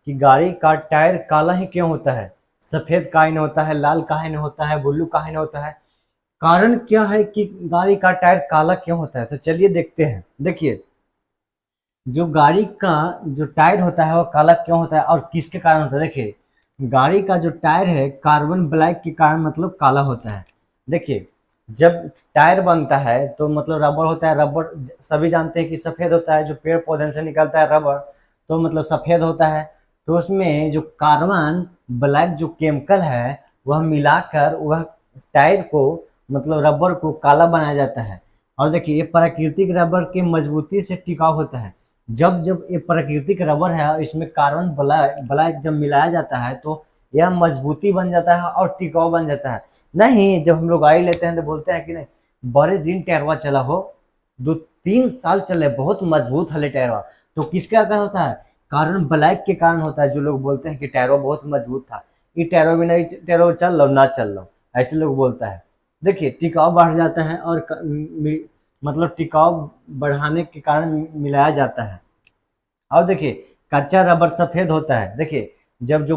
कि गाड़ी का टायर काला ही क्यों होता है, सफेद काहे नहीं होता है, लाल काहे नहीं होता है, ब्लू काहे नहीं होता है, कारण क्या है कि गाड़ी का टायर काला क्यों होता है। तो चलिए देखते हैं। देखिए, जो गाड़ी का जो टायर होता है वो काला क्यों होता है और किसके कारण होता है। देखिए, गाड़ी का जो टायर है कार्बन ब्लैक के कारण मतलब काला होता है। देखिए, जब टायर बनता है तो मतलब रबर होता है, रबर सभी जानते हैं कि सफ़ेद होता है, जो पेड़ पौधे से निकलता है रबर तो मतलब सफ़ेद होता है। तो उसमें जो कार्बन ब्लैक जो केमिकल है वह मिलाकर वह टायर को मतलब रबर को काला बनाया जाता है। और देखिए, ये प्राकृतिक रबर की मजबूती से टिकाऊ होता है। जब जब ये प्राकृतिक रबर है इसमें कार्बन ब्लैक ब्लैक जब मिलाया जाता है तो यह मजबूती बन जाता है और टिकाऊ बन जाता है। नहीं, जब हम लोग गाड़ी लेते हैं तो बोलते हैं कि नहीं बड़े दिन टायरवा चला हो, 2-3 साल चले, बहुत मजबूत हले टायरवा। तो किसके कारण होता है, कार्बन ब्लैक के कारण होता है। जो लोग बोलते हैं कि टायरवा बहुत मजबूत था, ये टायरवा भी नहीं, टायरवा चल लो ना चल लो, ऐसे लोग बोलता है। देखिए, टिकाऊ बढ़ जाता है और मतलब टिकाऊ बढ़ाने के कारण मिलाया जाता है। और देखिए, कच्चा रबर सफ़ेद होता है। देखिए, जब जो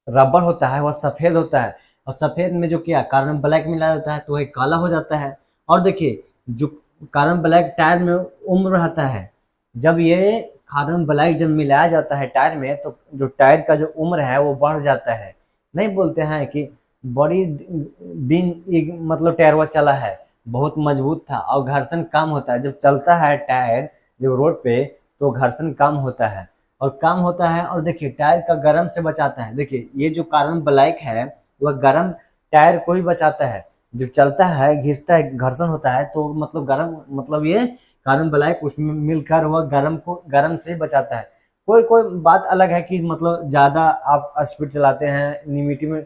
रबर होता है वह सफ़ेद होता है और सफ़ेद में जो क्या कार्बन ब्लैक मिलाया जाता है तो वह काला हो जाता है। और देखिए, जो कार्बन ब्लैक टायर में उम्र रहता है, जब ये कार्बन ब्लैक जब मिलाया जाता है टायर में तो जो टायर का जो उम्र है वो बढ़ जाता है। नहीं बोलते हैं कि बड़ी दिन एक मतलब टायरवा चला है, बहुत मजबूत था और घर्षण कम होता है। जब चलता है टायर जो रोड पे तो घर्षण कम होता है और कम होता है। और देखिए, टायर का गर्म से बचाता है। देखिए, ये जो कार्बन ब्लैक है वह गर्म टायर को ही बचाता है। जब चलता है घिसता है घर्षण होता है तो मतलब गर्म मतलब ये कार्बन ब्लैक उसमें मिलकर वह गर्म को गर्म से बचाता है। कोई कोई बात अलग है कि मतलब ज़्यादा आप स्पीड चलाते हैं लिमिट में,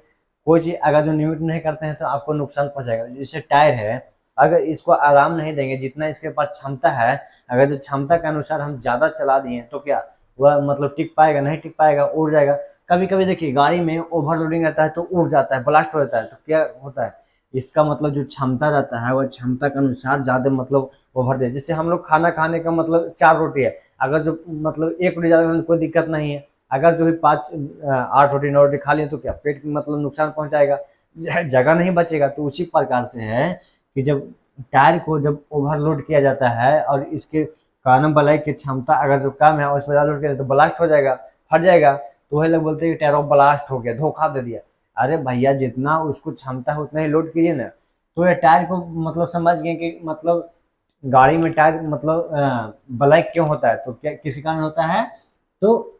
कोई चीज़ अगर जो लिमिट नहीं करते हैं तो आपको नुकसान पहुंचाएगा। जैसे टायर है, अगर इसको आराम नहीं देंगे, जितना इसके पास क्षमता है, अगर जो क्षमता के अनुसार हम ज़्यादा चला दिए तो क्या वह मतलब टिक पाएगा, नहीं टिक पाएगा, उड़ जाएगा। कभी कभी देखिए गाड़ी में ओवरलोडिंग रहता है तो उड़ जाता है, ब्लास्ट हो जाता है। तो क्या होता है, इसका मतलब जो क्षमता रहता है वह क्षमता के अनुसार ज़्यादा मतलब ओवर दे। जैसे हम लोग खाना खाने का मतलब 4 रोटी है, अगर जो मतलब 1 रोटी ज़्यादा खाने में कोई दिक्कत नहीं है, अगर जो भी 8 रोटी 9 रोटी खा लिए तो क्या पेट में मतलब नुकसान पहुंचाएगा, जगह नहीं बचेगा। तो उसी प्रकार से है कि जब टायर को जब ओवरलोड किया जाता है और इसके कार्बन ब्लैक की क्षमता अगर जो कम है और इसमें ज़्यादा लोड किया तो ब्लास्ट हो जाएगा, फट जाएगा। तो वही लोग बोलते हैं कि टायर ब्लास्ट हो गया, धोखा दे दिया। अरे भैया, जितना उसको क्षमता है उतना ही लोड कीजिए ना। तो ये टायर को मतलब समझ गए कि मतलब गाड़ी में टायर मतलब ब्लैक क्यों होता है, तो क्या किसी कारण होता है। तो